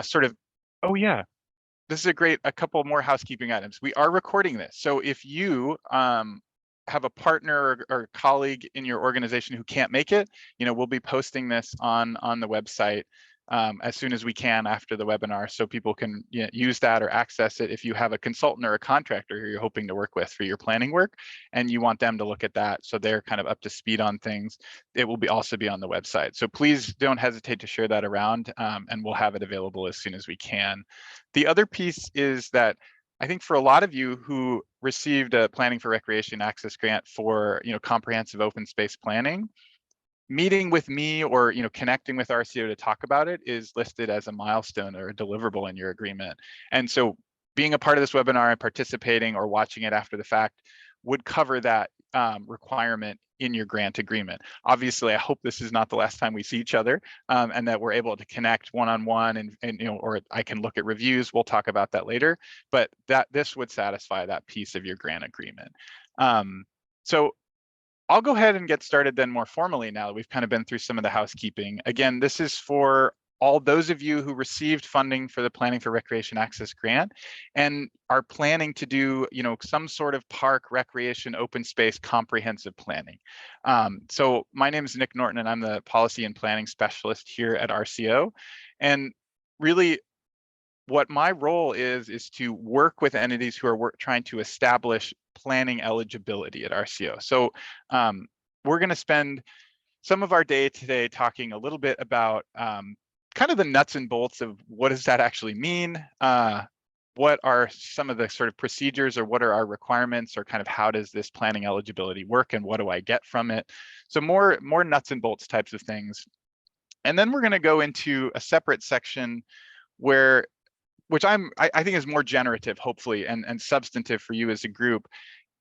sort of, oh yeah, this is a couple more housekeeping items. We are recording this. So if you have a partner or colleague in your organization who can't make it, we'll be posting this on the website as soon as we can after the webinar, so people can use that or access it. If you have a consultant or a contractor who you're hoping to work with for your planning work and you want them to look at that so they're kind of up to speed on things, it will also be on the website. So please don't hesitate to share that around, and we'll have it available as soon as we can. The other piece is that I think for a lot of you who received a Planning for Recreation Access grant for comprehensive open space planning, meeting with me or connecting with RCO to talk about it is listed as a milestone or a deliverable in your agreement. And so being a part of this webinar and participating or watching it after the fact would cover that requirement in your grant agreement. Obviously, I hope this is not the last time we see each other, and that we're able to connect one-on-one and or I can look at reviews. We'll talk about that later, but this would satisfy that piece of your grant agreement. So I'll go ahead and get started then more formally now that we've kind of been through some of the housekeeping. Again, this is for all those of you who received funding for the Planning for Recreation Access grant and are planning to do, some sort of park, recreation, open space, comprehensive planning. So my name is Nick Norton and I'm the Policy and Planning Specialist here at RCO. And really, what my role is to work with entities who are trying to establish planning eligibility at RCO. So we're going to spend some of our day today talking a little bit about kind of the nuts and bolts of what does that actually mean? What are some of the sort of procedures, or what are our requirements, or kind of how does this planning eligibility work and what do I get from it? So more nuts and bolts types of things. And then we're going to go into a separate section which I think is more generative, hopefully, and substantive for you as a group,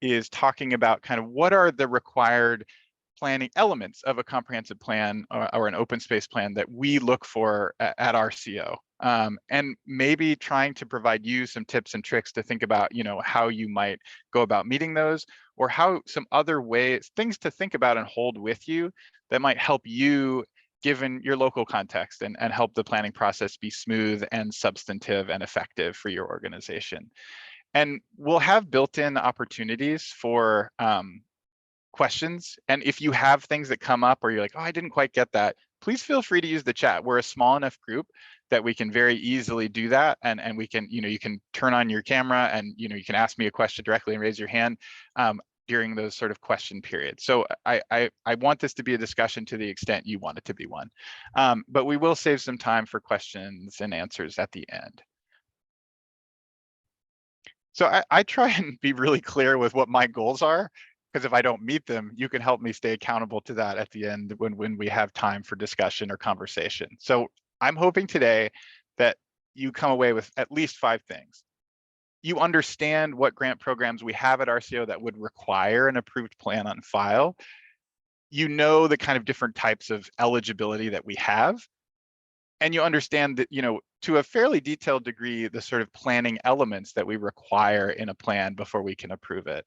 is talking about kind of what are the required planning elements of a comprehensive plan or an open space plan that we look for at RCO, and maybe trying to provide you some tips and tricks to think about, how you might go about meeting those, or how some other things to think about and hold with you that might help you given your local context and help the planning process be smooth and substantive and effective for your organization. And we'll have built-in opportunities for questions. And if you have things that come up or you're like, oh, I didn't quite get that, please feel free to use the chat. We're a small enough group that we can very easily do that. And we can, you can turn on your camera and, you can ask me a question directly and raise your hand during those sort of question periods. So I want this to be a discussion to the extent you want it to be one. But we will save some time for questions and answers at the end. So I try and be really clear with what my goals are, because if I don't meet them, you can help me stay accountable to that at the end when we have time for discussion or conversation. So I'm hoping today that you come away with at least 5 things. You understand what grant programs we have at RCO that would require an approved plan on file. You know the kind of different types of eligibility that we have. And you understand that, to a fairly detailed degree, the sort of planning elements that we require in a plan before we can approve it.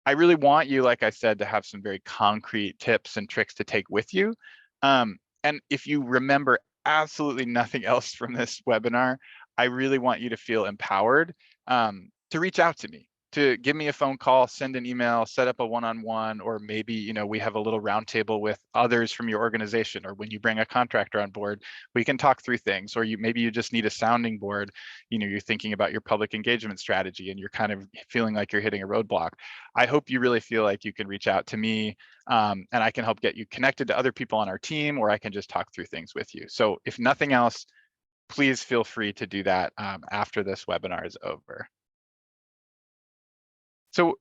I really want you, like I said, to have some very concrete tips and tricks to take with you. And if you remember absolutely nothing else from this webinar, I really want you to feel empowered to reach out to me, to give me a phone call, send an email, set up a one-on-one, or maybe, we have a little roundtable with others from your organization, or when you bring a contractor on board, we can talk through things, or maybe you just need a sounding board. You're thinking about your public engagement strategy and you're kind of feeling like you're hitting a roadblock. I hope you really feel like you can reach out to me and I can help get you connected to other people on our team, or I can just talk through things with you. So if nothing else, please feel free to do that after this webinar is over. So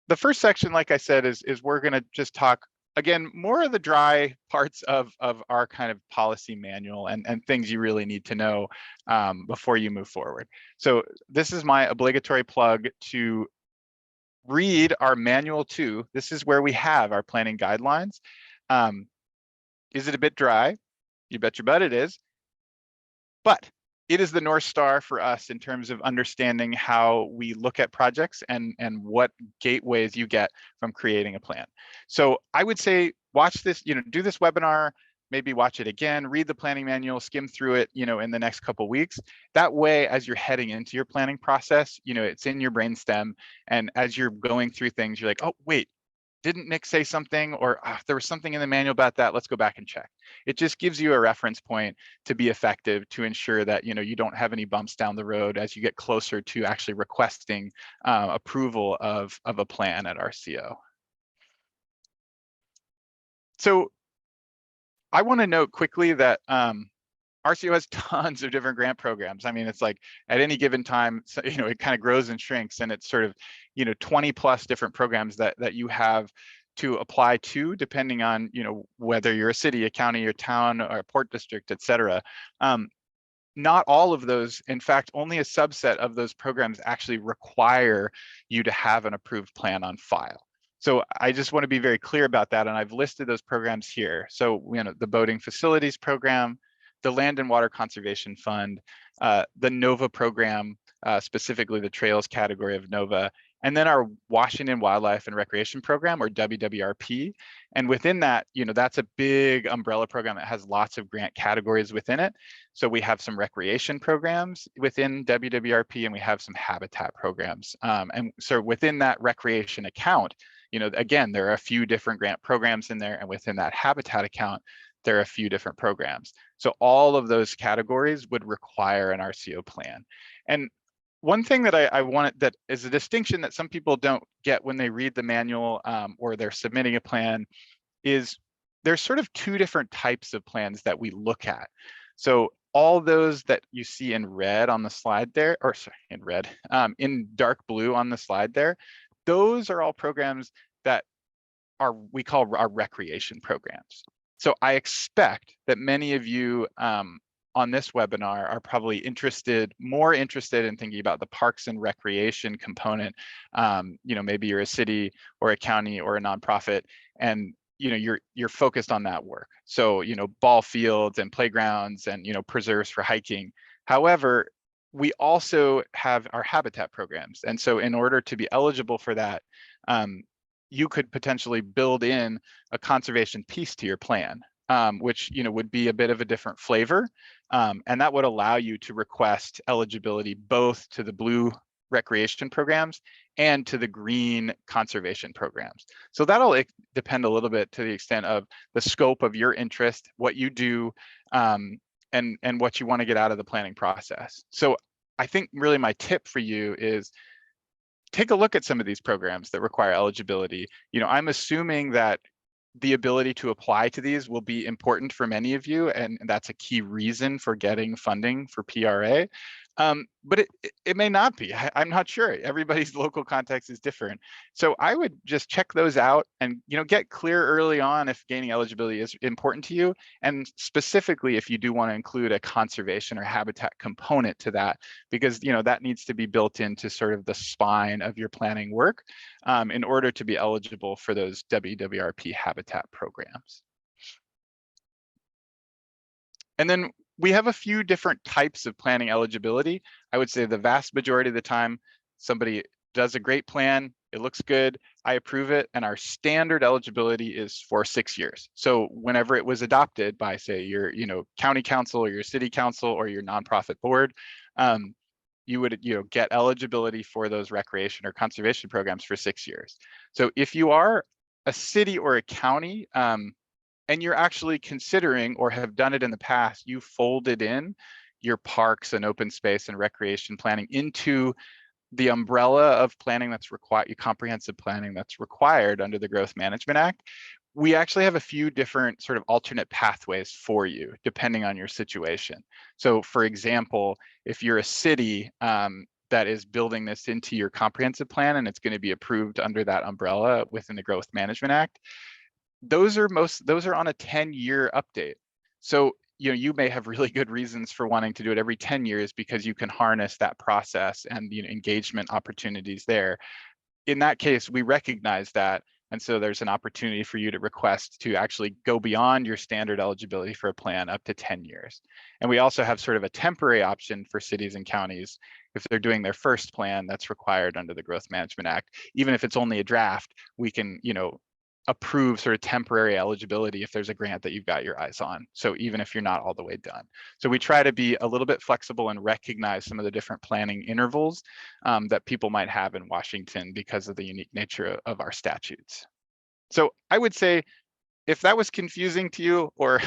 the first section, like I said, is we're going to just talk, again, more of the dry parts of our kind of policy manual and things you really need to know before you move forward. So this is my obligatory plug to read our manual 2. This is where we have our planning guidelines. Is it a bit dry? You bet your butt it is. But it is the North Star for us in terms of understanding how we look at projects and what gateways you get from creating a plan. So I would say watch this, do this webinar, maybe watch it again, read the planning manual, skim through it, in the next couple of weeks. That way, as you're heading into your planning process, it's in your brainstem. And as you're going through things, you're like, oh, wait, didn't Nick say something? Or there was something in the manual about that. Let's go back and check. It just gives you a reference point to be effective, to ensure that you don't have any bumps down the road as you get closer to actually requesting approval of a plan at RCO. So I want to note quickly that RCO has tons of different grant programs. I mean, it's like at any given time, it kind of grows and shrinks, and it's sort of, 20 plus different programs that you have to apply to, depending on, whether you're a city, a county, a town, or a port district, et cetera. Not all of those, in fact, only a subset of those programs actually require you to have an approved plan on file. So I just want to be very clear about that. And I've listed those programs here. So, the Boating Facilities Program, the Land and Water Conservation Fund, the NOVA program, specifically the Trails category of NOVA, and then our Washington Wildlife and Recreation Program, or WWRP. And within that, that's a big umbrella program that has lots of grant categories within it. So we have some recreation programs within WWRP, and we have some habitat programs. And so within that recreation account, again, there are a few different grant programs in there, and within that habitat account, there are a few different programs. So all of those categories would require an RCO plan. And one thing that I wanted, that is a distinction that some people don't get when they read the manual or they're submitting a plan, is there's sort of two different types of plans that we look at. So all those that you see in red on the slide there, or sorry, in red, in dark blue on the slide there, those are all programs that we call our recreation programs. So I expect that many of you on this webinar are probably more interested in thinking about the parks and recreation component. Maybe you're a city or a county or a nonprofit, and you're focused on that work. So ball fields and playgrounds and preserves for hiking. However, we also have our habitat programs, and so in order to be eligible for that, you could potentially build in a conservation piece to your plan, which would be a bit of a different flavor, and that would allow you to request eligibility both to the blue recreation programs and to the green conservation programs. So that'll depend a little bit to the extent of the scope of your interest, what you do, and what you want to get out of the planning process. So I think really my tip for you is take a look at some of these programs that require eligibility. I'm assuming that the ability to apply to these will be important for many of you, and that's a key reason for getting funding for PRA. But it may not be. I'm not sure. Everybody's local context is different. So I would just check those out and get clear early on if gaining eligibility is important to you, and specifically if you do want to include a conservation or habitat component to that, because that needs to be built into sort of the spine of your planning work in order to be eligible for those WWRP habitat programs. And then we have a few different types of planning eligibility. I would say the vast majority of the time, somebody does a great plan, it looks good, I approve it, and our standard eligibility is for 6 years. So whenever it was adopted by, say, your county council or your city council or your nonprofit board, you would get eligibility for those recreation or conservation programs for 6 years. So if you are a city or a county, and you're actually considering or have done it in the past, you folded in your parks and open space and recreation planning into the umbrella of planning that's required, comprehensive planning that's required under the Growth Management Act. We actually have a few different sort of alternate pathways for you, depending on your situation. So for example, if you're a city that is building this into your comprehensive plan and it's going to be approved under that umbrella within the Growth Management Act, those are on a 10-year update. So you may have really good reasons for wanting to do it every 10 years because you can harness that process and engagement opportunities there. In that case, we recognize that, and so there's an opportunity for you to request to actually go beyond your standard eligibility for a plan up to 10 years. And we also have sort of a temporary option for cities and counties if they're doing their first plan that's required under the Growth Management Act. Even if it's only a draft, we can approve sort of temporary eligibility if there's a grant that you've got your eyes on. So even if you're not all the way done. So we try to be a little bit flexible and recognize some of the different planning intervals that people might have in Washington because of the unique nature of our statutes. So I would say, if that was confusing to you or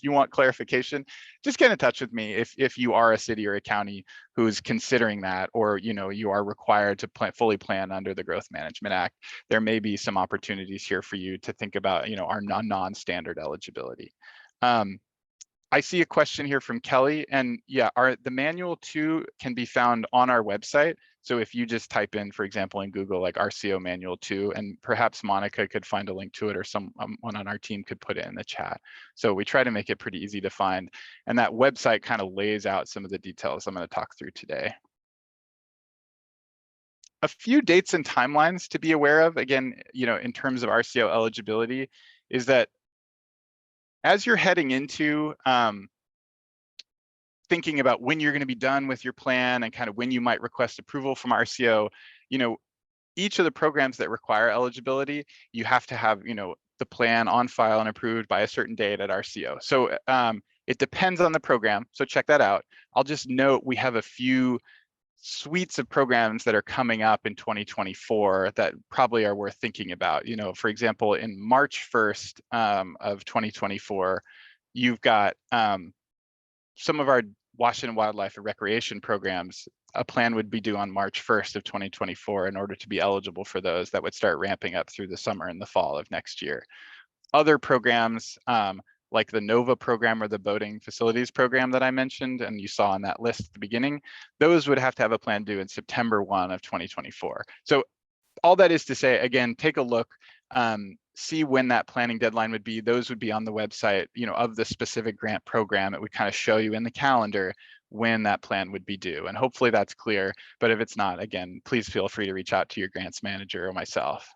you want clarification, just get in touch with me if you are a city or a county who's considering that, or you are required to fully plan under the Growth Management Act. There may be some opportunities here for you to think about our non-standard eligibility. I see a question here from Kelly, and yeah, the manual too can be found on our website. So if you just type in, for example, in Google, like RCO manual 2, and perhaps Monica could find a link to it, or someone on our team could put it in the chat. So we try to make it pretty easy to find. And that website kind of lays out some of the details I'm going to talk through today. A few dates and timelines to be aware of, again, in terms of RCO eligibility, is that as you're heading into thinking about when you're going to be done with your plan and kind of when you might request approval from RCO, each of the programs that require eligibility, you have to have, the plan on file and approved by a certain date at RCO. So it depends on the program. So check that out. I'll just note we have a few suites of programs that are coming up in 2024 that probably are worth thinking about. For example, in March 1st of 2024, you've got some of our Washington Wildlife and Recreation programs. A plan would be due on March 1st of 2024 in order to be eligible for those. That would start ramping up through the summer and the fall of next year. Other programs like the NOVA program or the boating facilities program that I mentioned, and you saw on that list at the beginning, those would have to have a plan due in September 1 of 2024. So all that is to say, again, take a look, see when that planning deadline would be. Those would be on the website, of the specific grant program. It would kind of show you in the calendar when that plan would be due. And hopefully that's clear. But if it's not, again, please feel free to reach out to your grants manager or myself.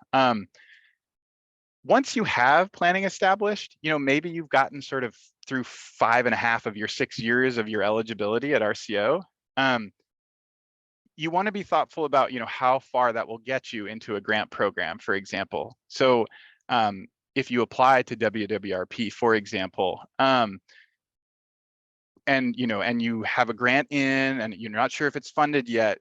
Once you have planning established, maybe you've gotten sort of through 5.5 of your 6 years of your eligibility at RCO. You want to be thoughtful about, how far that will get you into a grant program, for example. So if you apply to WWRP, for example, and you have a grant in and you're not sure if it's funded yet,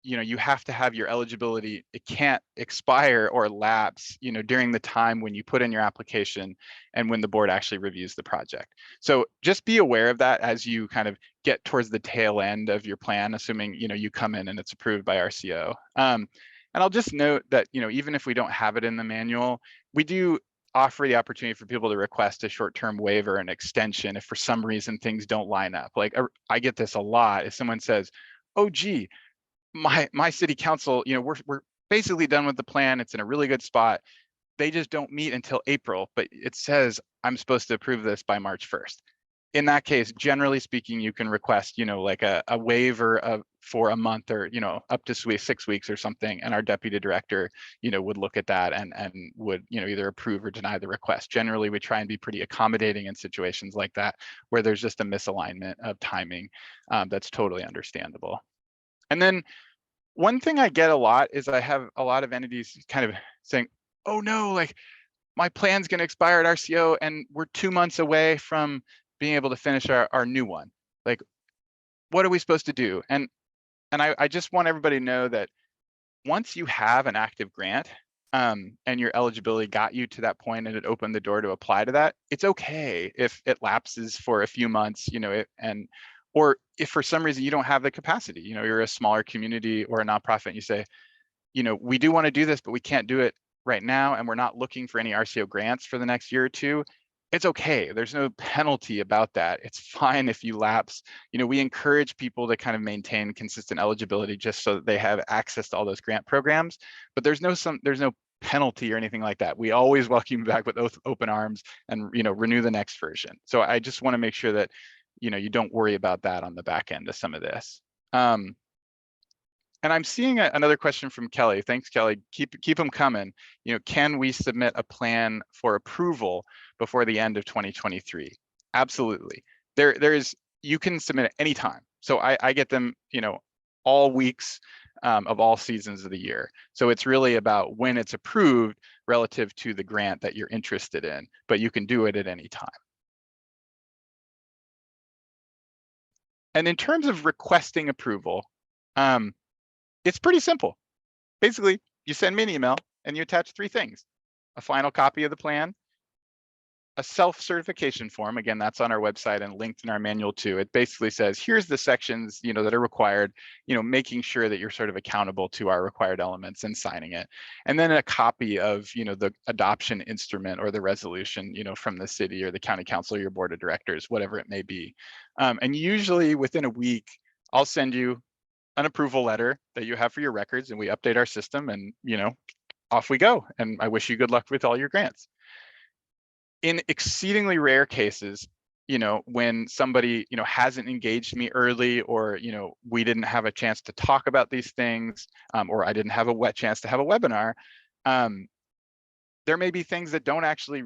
you have to have your eligibility. It can't expire or lapse, during the time when you put in your application and when the board actually reviews the project. So just be aware of that as you kind of get towards the tail end of your plan, assuming, you come in and it's approved by RCO. And I'll just note that, even if we don't have it in the manual, we do offer the opportunity for people to request a short-term waiver and extension if for some reason things don't line up. Like I get this a lot. If someone says, oh, gee, my city council, we're basically done with the plan. It's in a really good spot. They just don't meet until April, but it says I'm supposed to approve this by March 1st. In that case, generally speaking, you can request, like a waiver for a month or, up to 6 weeks or something. And our deputy director, would look at that and would, either approve or deny the request. Generally, we try and be pretty accommodating in situations like that, where there's just a misalignment of timing. That's totally understandable. And then one thing I get a lot is I have a lot of entities kind of saying, oh no, like my plan's going to expire at RCO and we're 2 months away from being able to finish our new one. Like, what are we supposed to do? And I just want everybody to know that once you have an active grant and your eligibility got you to that point and it opened the door to apply to that, it's okay if it lapses for a few months, or if for some reason you don't have the capacity, you're a smaller community or a nonprofit and you say, we do want to do this, but we can't do it right now. And we're not looking for any RCO grants for the next year or two. It's okay. There's no penalty about that. It's fine if you lapse. We encourage people to kind of maintain consistent eligibility just so that they have access to all those grant programs, but there's no penalty or anything like that. We always welcome you back with open arms and, renew the next version. So I just want to make sure that you don't worry about that on the back end of some of this. And I'm seeing another question from Kelly. Thanks, Kelly. Keep them coming. Can we submit a plan for approval before the end of 2023? Absolutely. You can submit at any time. So I get them, all weeks of all seasons of the year. So it's really about when it's approved relative to the grant that you're interested in, but you can do it at any time. And in terms of requesting approval, it's pretty simple. Basically, you send me an email and you attach 3 things: a final copy of the plan, a self-certification form. Again, that's on our website and linked in our manual too. It basically says, here's the sections, that are required, making sure that you're sort of accountable to our required elements and signing it. And then a copy of, the adoption instrument or the resolution, from the city or the county council or your board of directors, whatever it may be. And usually within a week, I'll send you an approval letter that you have for your records, and we update our system, and, off we go. And I wish you good luck with all your grants. In exceedingly rare cases, when somebody, hasn't engaged me early, or, we didn't have a chance to talk about these things, or I didn't have a chance to have a webinar, there may be things that don't actually,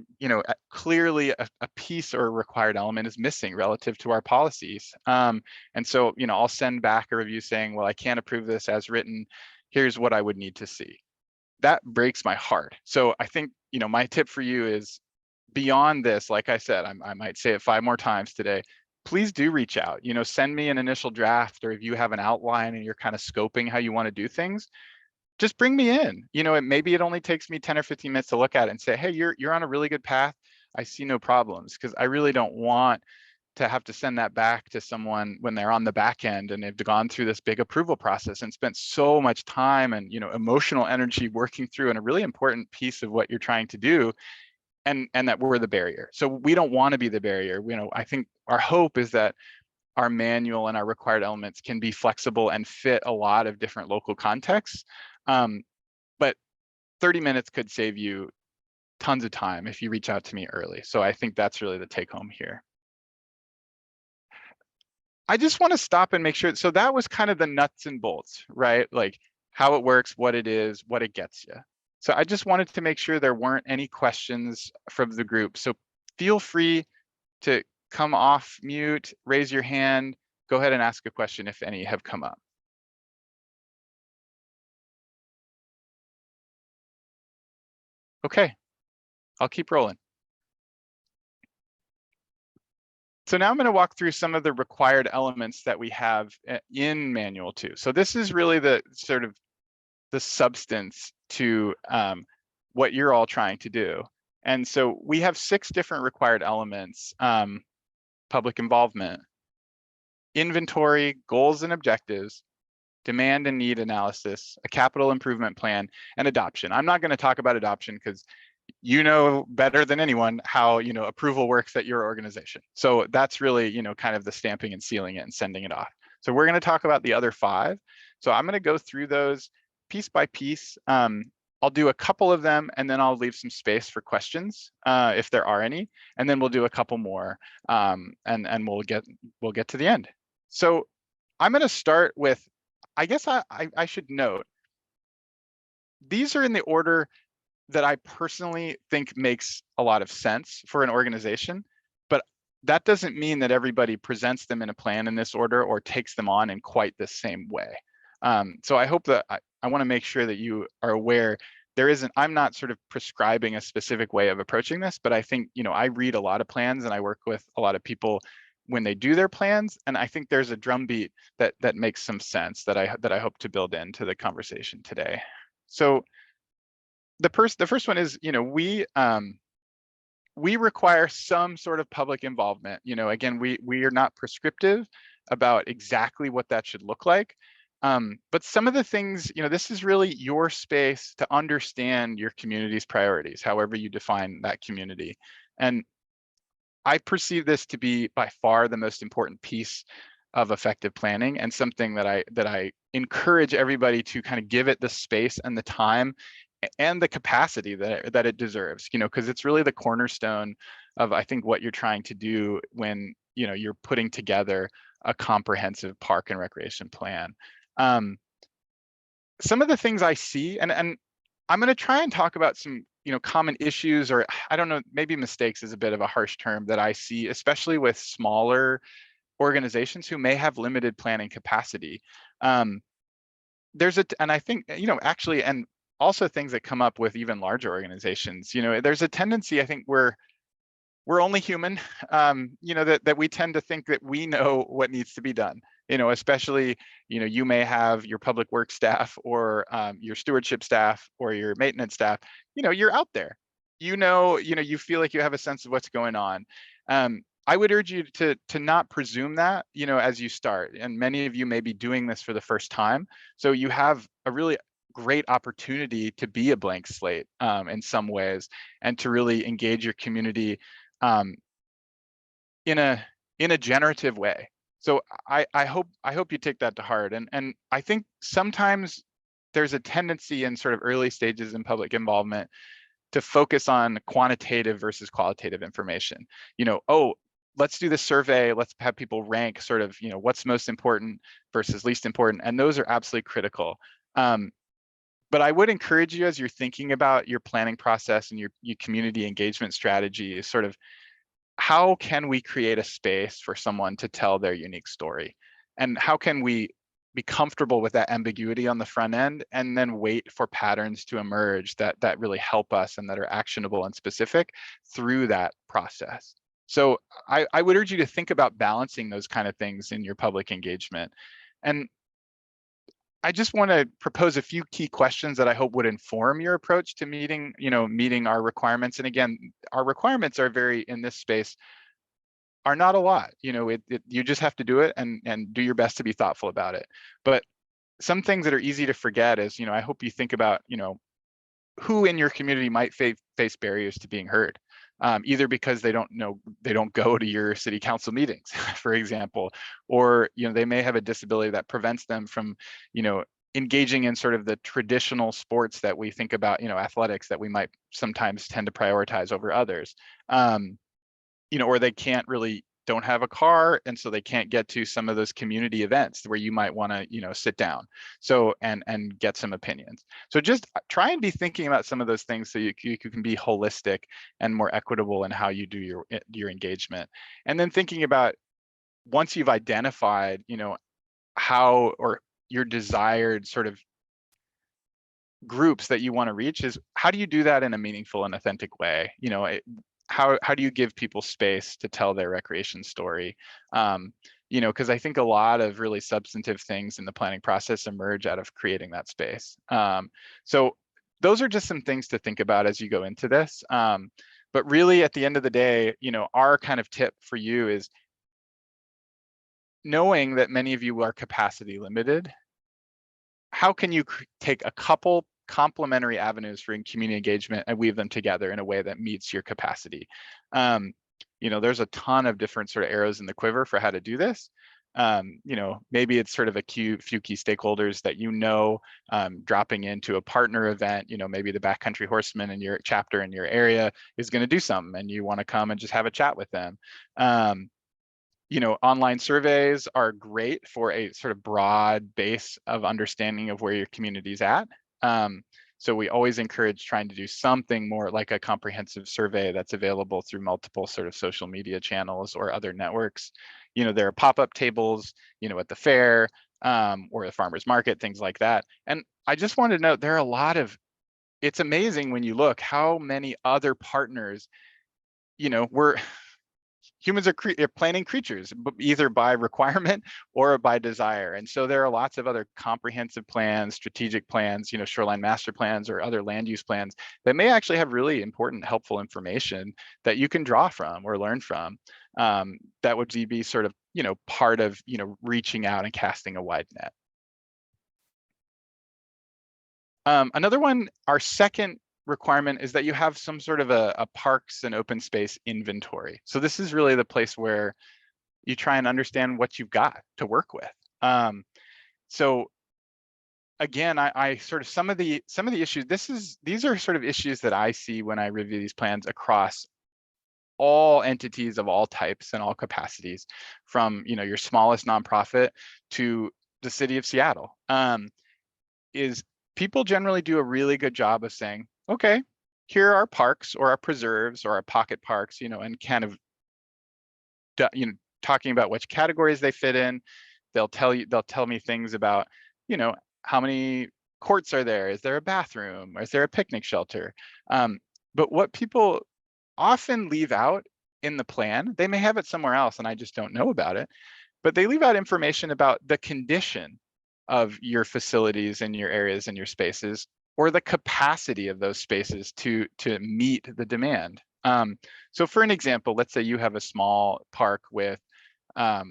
clearly a piece or a required element is missing relative to our policies. And so, I'll send back a review saying, well, I can't approve this as written. Here's what I would need to see. That breaks my heart. So I think, my tip for you is, beyond this, like I said, I might say it 5 more times today, please do reach out, send me an initial draft, or if you have an outline and you're kind of scoping how you want to do things, just bring me in. Maybe it only takes me 10 or 15 minutes to look at it and say, hey, you're on a really good path. I see no problems, because I really don't want to have to send that back to someone when they're on the back end and they've gone through this big approval process and spent so much time and, emotional energy working through and a really important piece of what you're trying to do, and that we're the barrier. So we don't want to be the barrier. I think our hope is that our manual and our required elements can be flexible and fit a lot of different local contexts. But 30 minutes could save you tons of time if you reach out to me early. So I think that's really the take home here. I just want to stop and make sure. So that was kind of the nuts and bolts, right? Like how it works, what it is, what it gets you. So I just wanted to make sure there weren't any questions from the group. So feel free to come off mute, raise your hand, go ahead and ask a question if any have come up. Okay, I'll keep rolling. So now I'm going to walk through some of the required elements that we have in Manual 2. So this is really the sort of the substance to what you're all trying to do. And so we have 6 different required elements: public involvement, inventory, goals and objectives, demand and need analysis, a capital improvement plan, and adoption. I'm not going to talk about adoption because you know better than anyone how approval works at your organization. So that's really kind of the stamping and sealing it and sending it off. So we're going to talk about the other 5. So I'm going to go through those piece by piece. I'll do a couple of them, and then I'll leave some space for questions if there are any, and then we'll do a couple more, and we'll get to the end. So I'm going to start with, I guess I should note, these are in the order that I personally think makes a lot of sense for an organization, but that doesn't mean that everybody presents them in a plan in this order or takes them on in quite the same way. So I hope that I want to make sure that you are aware I'm not sort of prescribing a specific way of approaching this, but I think, I read a lot of plans and I work with a lot of people when they do their plans, and I think there's a drumbeat that makes some sense that I hope to build into the conversation today. So the first one is, we require some sort of public involvement. Again, we are not prescriptive about exactly what that should look like. But some of the things, this is really your space to understand your community's priorities, however you define that community. And I perceive this to be by far the most important piece of effective planning, and something that I encourage everybody to kind of give it the space and the time and the capacity that it deserves, because it's really the cornerstone of, I think, what you're trying to do when you're putting together a comprehensive park and recreation plan. Some of the things I see, and I'm going to try and talk about some common issues, or I don't know, maybe mistakes is a bit of a harsh term, that I see, especially with smaller organizations who may have limited planning capacity. And I think, actually, and also things that come up with even larger organizations. There's a tendency, I think, where we're only human, that we tend to think that we know what needs to be done. Especially, you may have your public works staff or your stewardship staff or your maintenance staff. You're out there. You feel like you have a sense of what's going on. I would urge you to not presume that, as you start. And many of you may be doing this for the first time, so you have a really great opportunity to be a blank slate in some ways, and to really engage your community in a generative way. So I hope you take that to heart. And I think sometimes there's a tendency in sort of early stages in public involvement to focus on quantitative versus qualitative information. Oh, let's do this survey, let's have people rank sort of, what's most important versus least important, and those are absolutely critical. But I would encourage you, as you're thinking about your planning process and your community engagement strategy, is sort of, how can we create a space for someone to tell their unique story? And how can we be comfortable with that ambiguity on the front end, and then wait for patterns to emerge that really help us and that are actionable and specific through that process? So I would urge you to think about balancing those kind of things in your public engagement. And I just want to propose a few key questions that I hope would inform your approach to meeting our requirements. And again, our requirements are in this space, are not a lot. You just have to do it and do your best to be thoughtful about it. But some things that are easy to forget is, I hope you think about, who in your community might face barriers to being heard. Either because they don't go to your city council meetings, for example, or they may have a disability that prevents them from engaging in sort of the traditional sports that we think about, athletics, that we might sometimes tend to prioritize over others. Or they don't have a car, and so they can't get to some of those community events where you might want to sit down and get some opinions. So just try and be thinking about some of those things, so you can be holistic and more equitable in how you do your engagement. And then thinking about, once you've identified how, or your desired sort of groups that you want to reach, is how do you do that in a meaningful and authentic way? How do you give people space to tell their recreation story? Because I think a lot of really substantive things in the planning process emerge out of creating that space. So those are just some things to think about as you go into this. But really, at the end of the day, our kind of tip for you is, knowing that many of you are capacity limited, how can you take a couple complementary avenues for community engagement and weave them together in a way that meets your capacity? There's a ton of different sort of arrows in the quiver for how to do this. Maybe it's sort of a few key stakeholders that dropping into a partner event. Maybe the Backcountry Horsemen in your chapter in your area is going to do something, and you want to come and just have a chat with them. Online surveys are great for a sort of broad base of understanding of where your community's at. So we always encourage trying to do something more like a comprehensive survey that's available through multiple sort of social media channels or other networks. There are pop-up tables, at the fair or the farmer's market, things like that. And I just wanted to note, there are it's amazing when you look how many other partners, humans are planning creatures, either by requirement or by desire. And so there are lots of other comprehensive plans, strategic plans, shoreline master plans or other land use plans that may actually have really important, helpful information that you can draw from or learn from. That would be sort of, part of, reaching out and casting a wide net. Another one, our second requirement, is that you have some sort of a parks and open space inventory. So this is really the place where you try and understand what you've got to work with. So again, I sort of some of the issues, these are sort of issues that I see when I review these plans across all entities of all types and all capacities, from your smallest nonprofit to the city of Seattle. Is people generally do a really good job of saying, okay, here are our parks or our preserves or our pocket parks, and kind of, talking about which categories they fit in. They'll tell me things about, how many courts are there? Is there a bathroom? Or is there a picnic shelter? But what people often leave out in the plan, they may have it somewhere else and I just don't know about it, but they leave out information about the condition of your facilities and your areas and your spaces, or the capacity of those spaces to meet the demand. So for an example, let's say you have a small park with a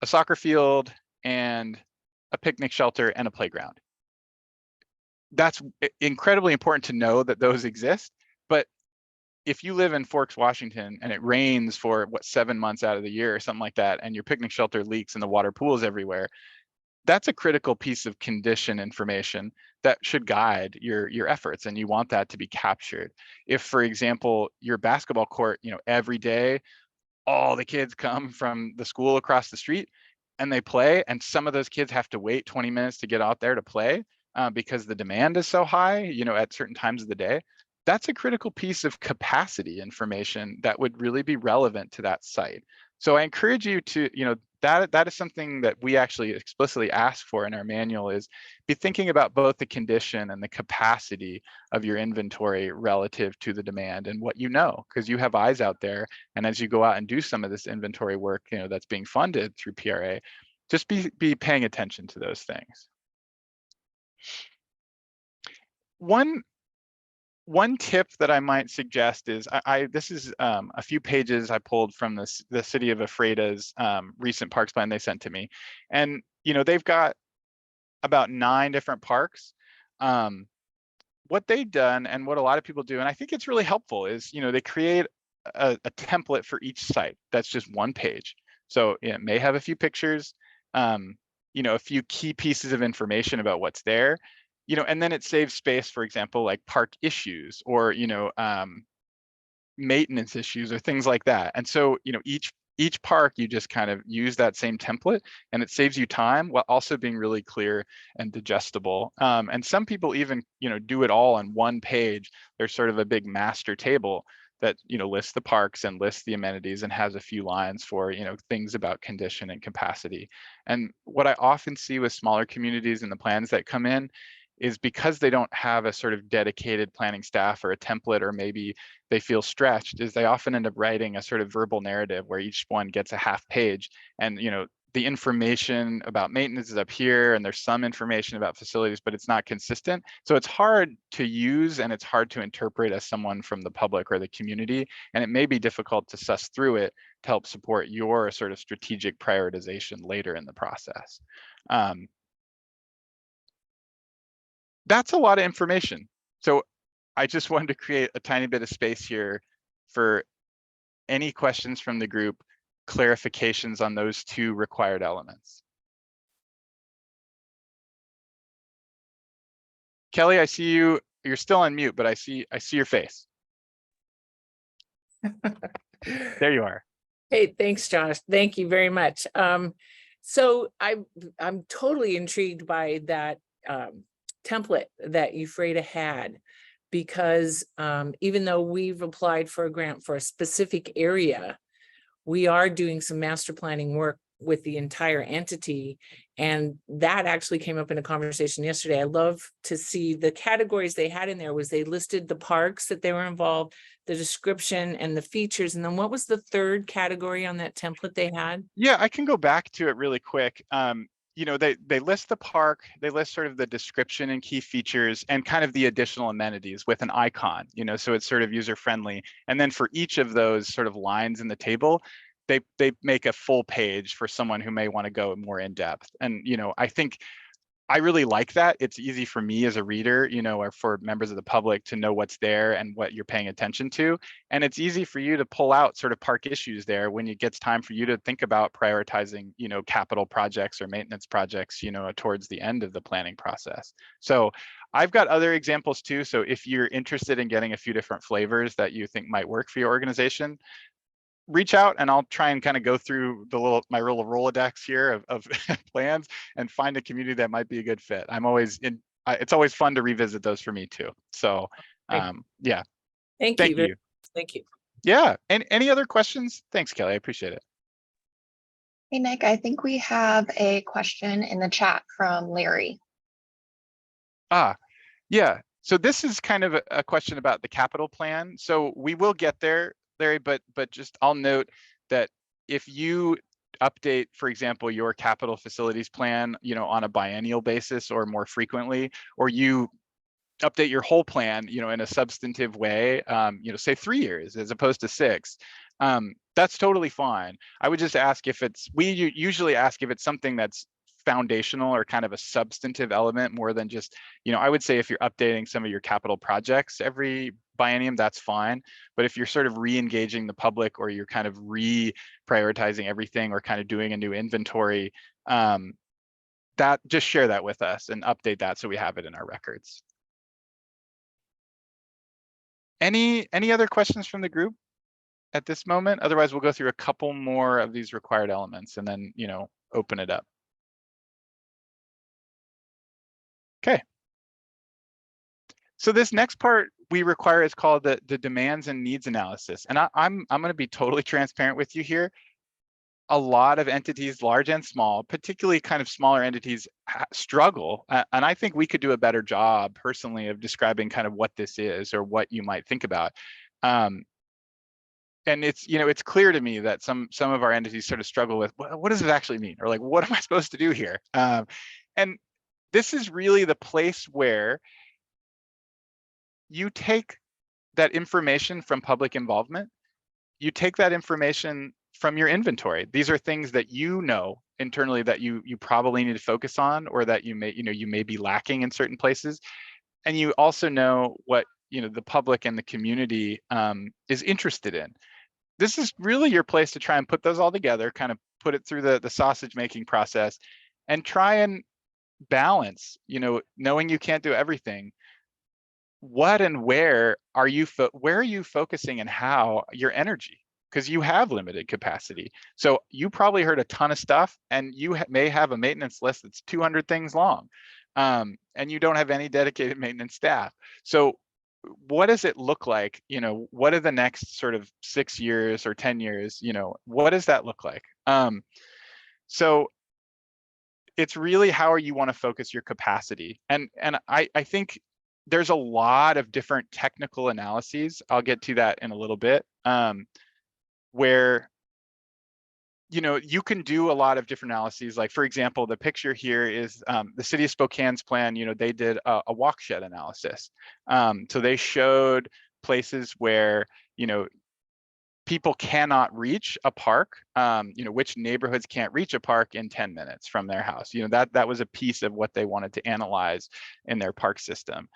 soccer field and a picnic shelter and a playground. That's incredibly important to know that those exist. But if you live in Forks, Washington, and it rains for 7 months out of the year or something like that, and your picnic shelter leaks and the water pools everywhere, that's a critical piece of condition information that should guide your efforts, and you want that to be captured. If, for example, your basketball court, every day all the kids come from the school across the street and they play, and some of those kids have to wait 20 minutes to get out there to play because the demand is so high, at certain times of the day, that's a critical piece of capacity information that would really be relevant to that site. So I encourage you to, that is something that we actually explicitly ask for in our manual, is be thinking about both the condition and the capacity of your inventory relative to the demand and what because you have eyes out there. And as you go out and do some of this inventory work, that's being funded through PRA, just be paying attention to those things. One tip that I might suggest is, this is a few pages I pulled from the city of Ephrata's recent parks plan they sent to me. And, they've got about 9 different parks. What they've done and what a lot of people do, and I think it's really helpful, is, they create a template for each site that's just one page. So it may have a few pictures, a few key pieces of information about what's there, and then it saves space, for example, like park issues or, maintenance issues or things like that. And so, each park, you just kind of use that same template, and it saves you time while also being really clear and digestible. And some people even, do it all on one page. There's sort of a big master table that, lists the parks and lists the amenities and has a few lines for, things about condition and capacity. And what I often see with smaller communities and the plans that come in is, because they don't have a sort of dedicated planning staff or a template, or maybe they feel stretched, is they often end up writing a sort of verbal narrative where each one gets a half page, and the information about maintenance is up here, and there's some information about facilities, but it's not consistent. So it's hard to use and it's hard to interpret as someone from the public or the community, and it may be difficult to suss through it to help support your sort of strategic prioritization later in the process. That's a lot of information. So I just wanted to create a tiny bit of space here for any questions from the group, clarifications on those 2 required elements. Kelly, I see you. You're still on mute, but I see your face. There you are. Hey, thanks, Josh. Thank you very much. So I'm totally intrigued by that template that Ephrata had, because even though we've applied for a grant for a specific area, we are doing some master planning work with the entire entity. And that actually came up in a conversation yesterday. I love to see the categories they had in there. Was they listed the parks that they were involved, the description and the features. And then what was the third category on that template they had? Yeah, I can go back to it really quick. They list the park, they list sort of the description and key features and kind of the additional amenities with an icon, so it's sort of user friendly. And then for each of those sort of lines in the table, they make a full page for someone who may want to go more in depth. And, I think I really like that. It's easy for me as a reader, or for members of the public to know what's there and what you're paying attention to. And it's easy for you to pull out sort of park issues there when it gets time for you to think about prioritizing, capital projects or maintenance projects, towards the end of the planning process. So I've got other examples too. So if you're interested in getting a few different flavors that you think might work for your organization, reach out and I'll try and kind of go through my little Rolodex here of plans and find a community that might be a good fit. It's always fun to revisit those for me too. So yeah. Thank you. Thank you. Yeah. And any other questions? Thanks, Kelly. I appreciate it. Hey, Nick, I think we have a question in the chat from Larry. Yeah. So this is kind of a question about the capital plan. So we will get there, Larry, but just I'll note that if you update, for example, your capital facilities plan, on a biennial basis or more frequently, or you update your whole plan, in a substantive way, say 3 years as opposed to 6, that's totally fine. I would just ask if we usually ask if it's something that's foundational or kind of a substantive element more than just, I would say if you're updating some of your capital projects every biennium, that's fine. But if you're sort of re-engaging the public or you're kind of re-prioritizing everything or kind of doing a new inventory, that just share that with us and update that so we have it in our records. Any other questions from the group at this moment? Otherwise, we'll go through a couple more of these required elements and then, open it up. Okay. So this next part we require is called the demands and needs analysis. And I'm going to be totally transparent with you here. A lot of entities, large and small, particularly kind of smaller entities, struggle. And I think we could do a better job personally of describing kind of what this is or what you might think about. And it's clear to me that some of our entities sort of struggle with what does it actually mean, or like, what am I supposed to do here? And this is really the place where you take that information from public involvement, you take that information from your inventory. These are things that internally that you probably need to focus on, or that you may be lacking in certain places, and you also know what the public and the community is interested in. This is really your place to try and put those all together, kind of put it through the sausage making process, and try and balance, knowing you can't do everything. What and where are you focusing, and how your energy? Because you have limited capacity. So you probably heard a ton of stuff, and you may have a maintenance list that's 200 things long, and you don't have any dedicated maintenance staff. So what does it look like? What are the next sort of 6 years or 10 years? What does that look like? So it's really how you want to focus your capacity. And I think there's a lot of different technical analyses. I'll get to that in a little bit, where you can do a lot of different analyses. Like, for example, the picture here is the city of Spokane's plan. They did a walk shed analysis. So they showed places where people cannot reach a park, which neighborhoods can't reach a park in 10 minutes from their house. That was a piece of what they wanted to analyze in their park system.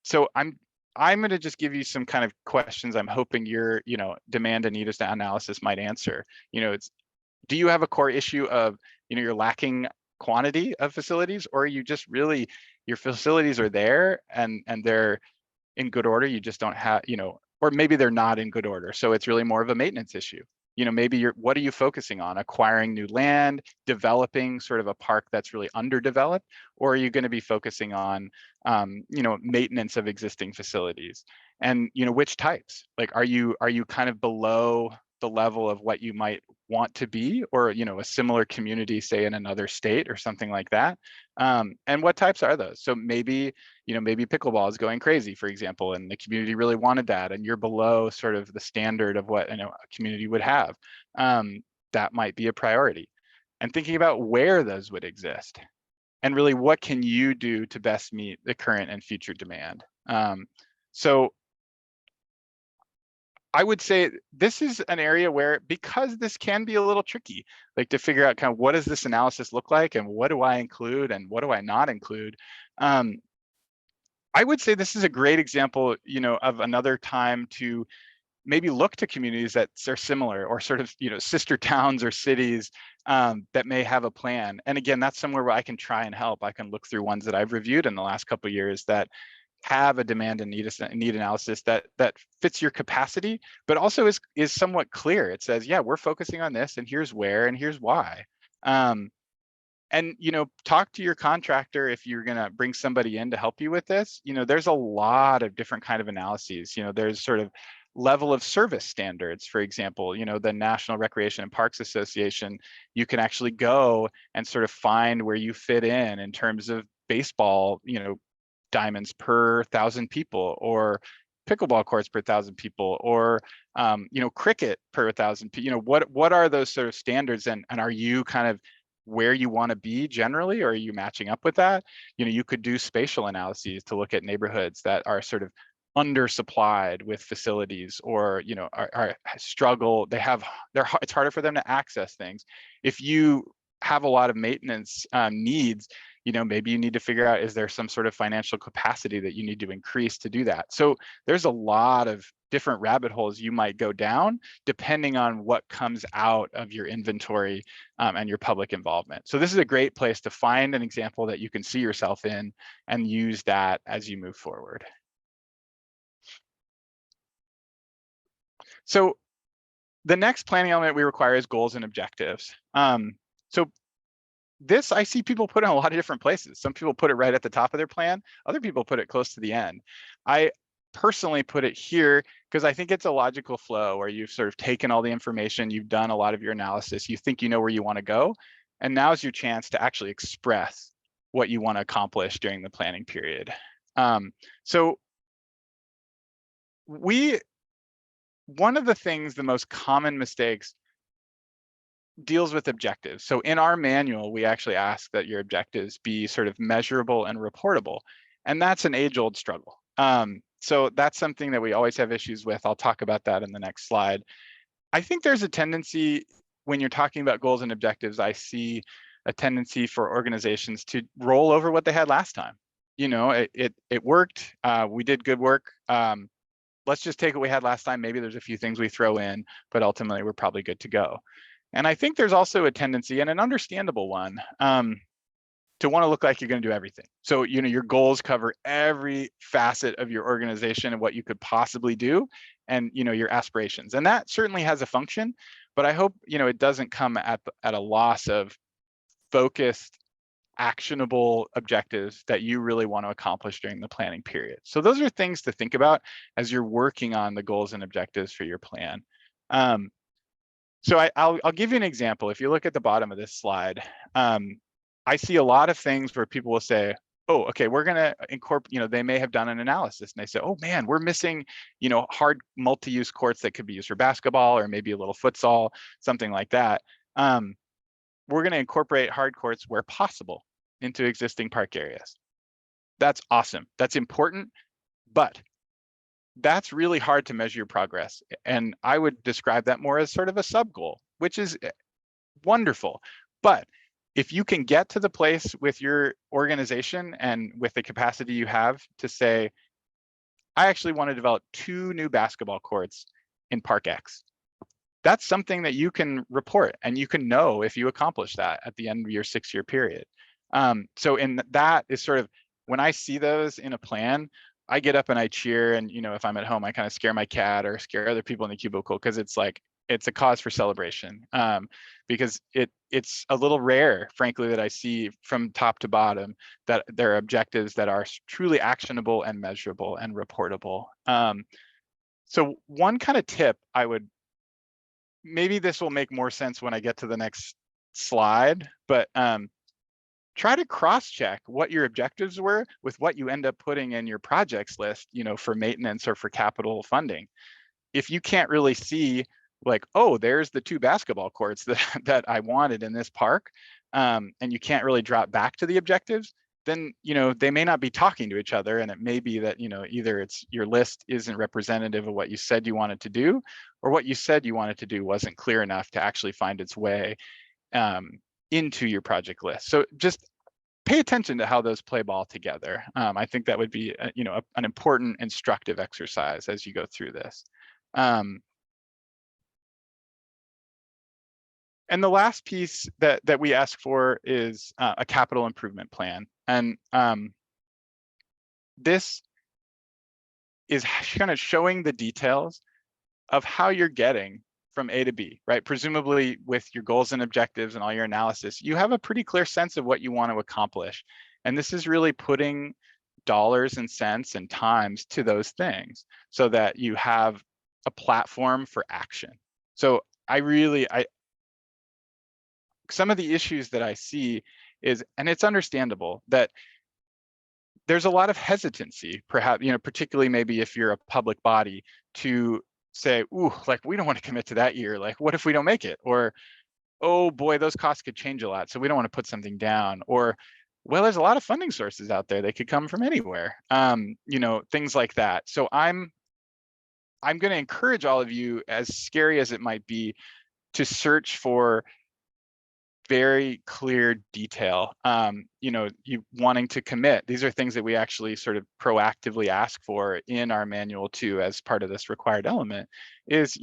So I'm going to just give you some kind of questions I'm hoping your demand and need analysis might answer. Do you have a core issue of you're lacking quantity of facilities, or are you just really, your facilities are there and they're in good order, you just don't have, or maybe they're not in good order, so it's really more of a maintenance issue. Maybe what are you focusing on? Acquiring new land, developing sort of a park that's really underdeveloped, or are you going to be focusing on maintenance of existing facilities? And which types? Like, are you kind of below the level of what you might want to be, or a similar community, say in another state or something like that? And what types are those? So maybe maybe pickleball is going crazy, for example, and the community really wanted that, and you're below sort of the standard of what a community would have. That might be a priority. And thinking about where those would exist, and really what can you do to best meet the current and future demand. So I would say this is an area where, because this can be a little tricky, like to figure out kind of what does this analysis look like, and what do I include and what do I not include. I would say this is a great example, of another time to maybe look to communities that are similar, or sort of, sister towns or cities that may have a plan. And again, that's somewhere where I can try and help. I can look through ones that I've reviewed in the last couple of years that have a demand and need analysis that fits your capacity, but also is somewhat clear. It says, yeah, we're focusing on this, and here's where, and here's why. And talk to your contractor if you're going to bring somebody in to help you with this. There's a lot of different kind of analyses. There's sort of level of service standards, for example. The National Recreation and Parks Association, you can actually go and sort of find where you fit in terms of baseball diamonds per 1,000 people, or pickleball courts per 1,000 people, or cricket per 1,000 people. What are those sort of standards, and are you kind of where you want to be generally, or are you matching up with that? You could do spatial analyses to look at neighborhoods that are sort of undersupplied with facilities, or are struggle. It's harder for them to access things. If you have a lot of maintenance needs, maybe you need to figure out, is there some sort of financial capacity that you need to increase to do that? So there's a lot of different rabbit holes you might go down depending on what comes out of your inventory and your public involvement. So this is a great place to find an example that you can see yourself in and use that as you move forward. So the next planning element we require is goals and objectives. So this, I see people put in a lot of different places. Some people put it right at the top of their plan. Other people put it close to the end. I personally put it here because I think it's a logical flow where you've sort of taken all the information, you've done a lot of your analysis, you think you know where you want to go, and now's your chance to actually express what you want to accomplish during the planning period. So one of the things, the most common mistakes, deals with objectives. So in our manual, we actually ask that your objectives be sort of measurable and reportable. And that's an age-old struggle. So that's something that we always have issues with. I'll talk about that in the next slide. I think there's a tendency, when you're talking about goals and objectives, I see a tendency for organizations to roll over what they had last time. It worked. We did good work. Let's just take what we had last time. Maybe there's a few things we throw in, but ultimately we're probably good to go. And I think there's also a tendency, and an understandable one, to want to look like you're going to do everything. So, your goals cover every facet of your organization and what you could possibly do, and, your aspirations. And that certainly has a function, but I hope, it doesn't come at a loss of focused, actionable objectives that you really want to accomplish during the planning period. So those are things to think about as you're working on the goals and objectives for your plan. So I'll give you an example. If you look at the bottom of this slide, I see a lot of things where people will say, oh, okay, we're going to incorporate, they may have done an analysis and they say, oh man, we're missing, hard multi-use courts that could be used for basketball or maybe a little futsal, something like that. We're going to incorporate hard courts where possible into existing park areas. That's awesome. That's important, but that's really hard to measure your progress. And I would describe that more as sort of a sub goal, which is wonderful. But if you can get to the place with your organization and with the capacity you have to say, I actually want to develop 2 new basketball courts in Park X, that's something that you can report, and you can know if you accomplish that at the end of your 6-year period. So that is sort of, when I see those in a plan, I get up and I cheer, and if I'm at home, I kind of scare my cat or scare other people in the cubicle, because it's like, it's a cause for celebration, because it's a little rare, frankly, that I see from top to bottom that there are objectives that are truly actionable and measurable and reportable. So one kind of tip I would, maybe this will make more sense when I get to the next slide, but try to cross-check what your objectives were with what you end up putting in your projects list, for maintenance or for capital funding. If you can't really see, like, oh, there's the 2 basketball courts that I wanted in this park, and you can't really drop back to the objectives, then, they may not be talking to each other, and it may be that, either it's your list isn't representative of what you said you wanted to do, or what you said you wanted to do wasn't clear enough to actually find its way into your project list. So just pay attention to how those play ball together. I think that would be, an important instructive exercise as you go through this. And the last piece that we ask for is a capital improvement plan. And this is kind of showing the details of how you're getting from A to B, right? Presumably with your goals and objectives and all your analysis, you have a pretty clear sense of what you want to accomplish. And this is really putting dollars and cents and times to those things so that you have a platform for action. So some of the issues that I see is, and it's understandable, that there's a lot of hesitancy, perhaps, particularly maybe if you're a public body, to say, ooh, like, we don't want to commit to that year. Like, what if we don't make it? Or, oh boy, those costs could change a lot, so we don't want to put something down. Or, well, there's a lot of funding sources out there. They could come from anywhere, things like that. So I'm going to encourage all of you, as scary as it might be, to search for very clear detail. You wanting to commit. These are things that we actually sort of proactively ask for in our manual too, as part of this required element, is,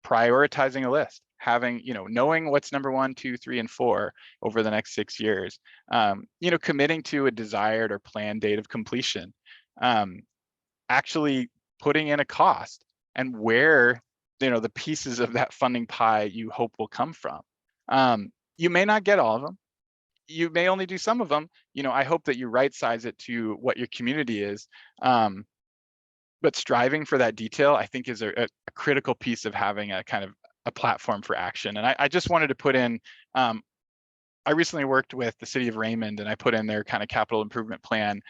prioritizing a list, having, knowing what's number 1, 2, 3, and 4 over the next 6 years, committing to a desired or planned date of completion, actually putting in a cost and where, the pieces of that funding pie you hope will come from. You may not get all of them. You may only do some of them. I hope that you right size it to what your community is. But striving for that detail, I think, is a critical piece of having a kind of a platform for action. And I just wanted to put in, I recently worked with the city of Raymond, and I put in their kind of capital improvement plan.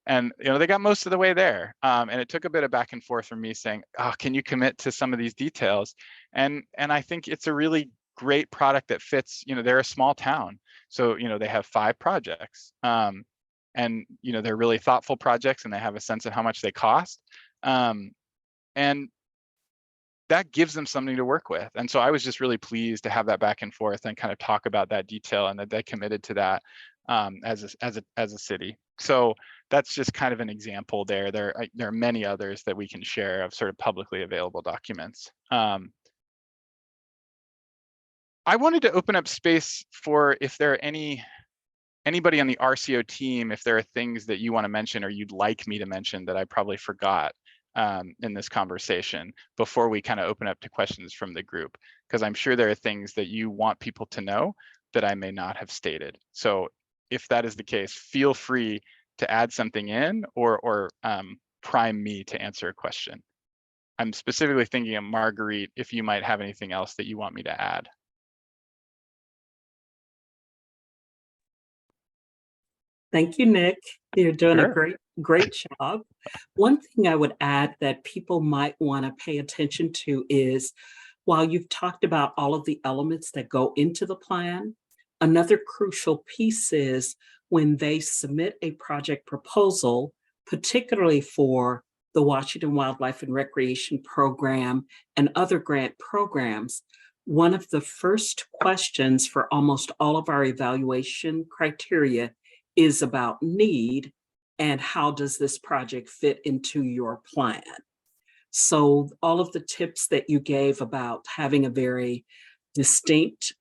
And they got most of the way there. And it took a bit of back and forth from me saying, oh, can you commit to some of these details? And I think it's a really great product that fits. They're a small town, so they have 5 projects, and they're really thoughtful projects, and they have a sense of how much they cost, and that gives them something to work with. And so I was just really pleased to have that back and forth and kind of talk about that detail, and that they committed to that as a city. So that's just kind of an example there. There are many others that we can share of sort of publicly available documents. I wanted to open up space for, if there are anybody on the RCO team, if there are things that you want to mention or you'd like me to mention that I probably forgot in this conversation before we kind of open up to questions from the group, because I'm sure there are things that you want people to know that I may not have stated. So if that is the case, feel free to add something in or prime me to answer a question. I'm specifically thinking of Marguerite, if you might have anything else that you want me to add. Thank you, Nick. You're doing Sure. a great job. One thing I would add that people might want to pay attention to is, while you've talked about all of the elements that go into the plan, another crucial piece is when they submit a project proposal, particularly for the Washington Wildlife and Recreation Program and other grant programs, one of the first questions for almost all of our evaluation criteria is about need and how does this project fit into your plan. So all of the tips that you gave about having a very distinct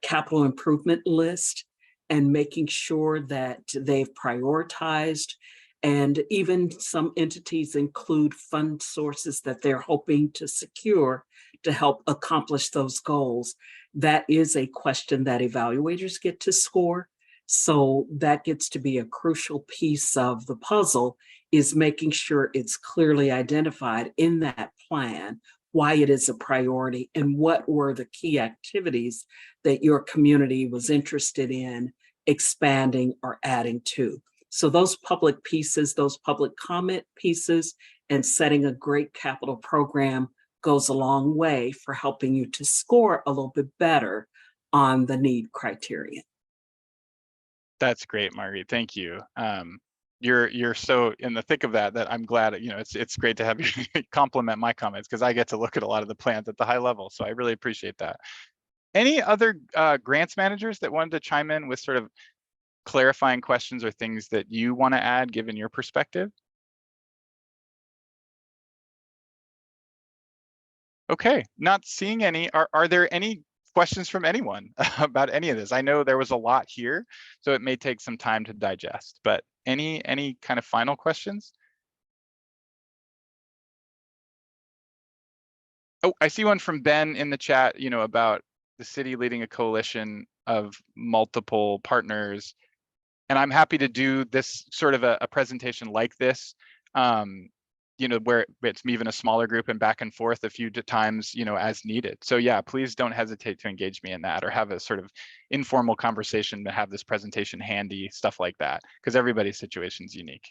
capital improvement list and making sure that they've prioritized, and even some entities include fund sources that they're hoping to secure to help accomplish those goals. That is a question that evaluators get to score. So that gets to be a crucial piece of the puzzle, is making sure it's clearly identified in that plan why it is a priority and what were the key activities that your community was interested in expanding or adding to. So those public pieces, those public comment pieces, and setting a great capital program goes a long way for helping you to score a little bit better on the need criteria. That's great, Marguerite. Thank you. You're so in the thick of that I'm glad, it's great to have you compliment my comments, because I get to look at a lot of the plans at the high level. So I really appreciate that. Any other grants managers that wanted to chime in with sort of clarifying questions or things that you want to add given your perspective? Okay, not seeing any. Are there any questions from anyone about any of this? I know there was a lot here, so it may take some time to digest, but any kind of final questions? Oh, I see one from Ben in the chat, about the city leading a coalition of multiple partners. And I'm happy to do this sort of a presentation like this, you know, where it's even a smaller group and back and forth a few times, you know, as needed. So yeah, please don't hesitate to engage me in that, or have a sort of informal conversation to have this presentation handy, stuff like that, because everybody's situation is unique.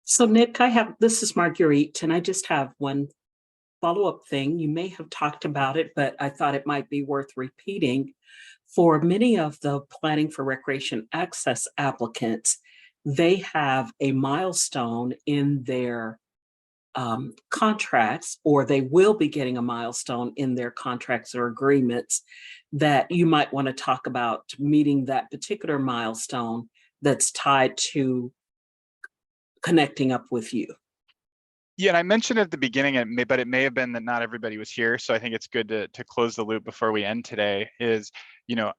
So Nick, this is Marguerite, and I just have one follow-up thing. You may have talked about it, but I thought it might be worth repeating. For many of the Planning for Recreation Access applicants, they have a milestone in their contracts, or they will be getting a milestone in their contracts or agreements that you might want to talk about meeting that particular milestone that's tied to connecting up with you. Yeah, and I mentioned at the beginning, but it may have been that not everybody was here. So I think it's good to close the loop before we end today. Is, you know,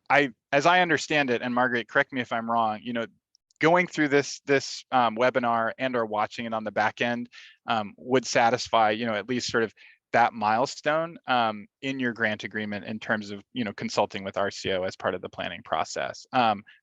as I understand it, and Margaret, correct me if I'm wrong, you know, going through this webinar and or watching it on the back end would satisfy, you know, at least sort of that milestone in your grant agreement in terms of, you know, consulting with RCO as part of the planning process.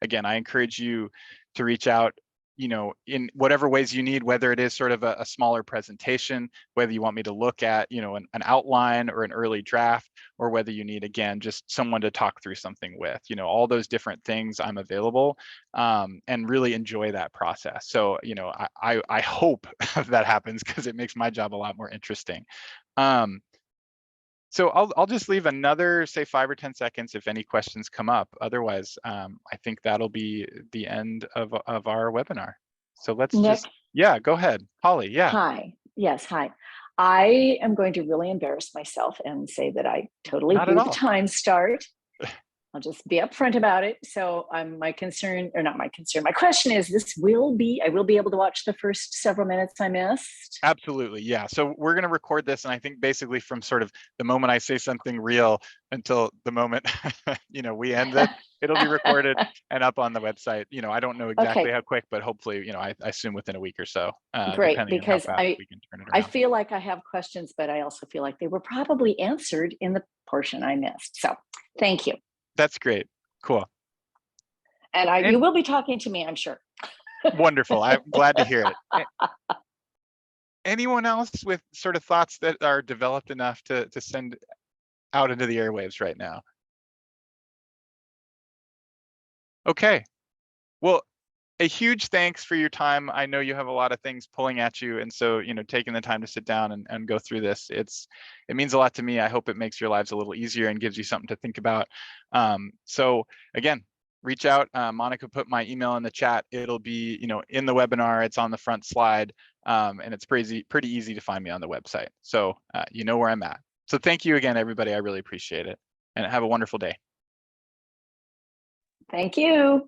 Again, I encourage you to reach out, you know, in whatever ways you need, whether it is sort of a smaller presentation, whether you want me to look at, you know, an outline or an early draft, or whether you need, again, just someone to talk through something with, you know, all those different things, I'm available, and really enjoy that process. So, you know, I hope that happens, because it makes my job a lot more interesting. So I'll just leave another, say, 5 or 10 seconds if any questions come up. Otherwise, I think that'll be the end of our webinar. So let's Nick? just, yeah, go ahead. Holly, yeah. Hi. Yes, hi. I am going to really embarrass myself and say that I totally Not at blew the all. time start. I'll just be upfront about it. So my concern, or not my concern, my question is, I will be able to watch the first several minutes I missed? Absolutely, yeah. So we're gonna record this, and I think basically from sort of the moment I say something real until the moment, you know, we end it, it'll be recorded and up on the website. You know, I don't know exactly how quick, but hopefully, you know, I assume within a week or so, Great, depending on how because fast we can turn it I around. feel like I have questions, but I also feel like they were probably answered in the portion I missed. So thank you. That's great. Cool. And you will be talking to me, I'm sure. Wonderful. I'm glad to hear it. Anyone else with sort of thoughts that are developed enough to send out into the airwaves right now? Okay. Well, a huge thanks for your time. I know you have a lot of things pulling at you, and so, you know, taking the time to sit down and go through this, it means a lot to me. I hope it makes your lives a little easier and gives you something to think about. So again, reach out. Monica put my email in the chat. It'll be, you know, in the webinar. It's on the front slide, and it's pretty easy to find me on the website. So you know where I'm at. So thank you again, everybody. I really appreciate it, and have a wonderful day. Thank you.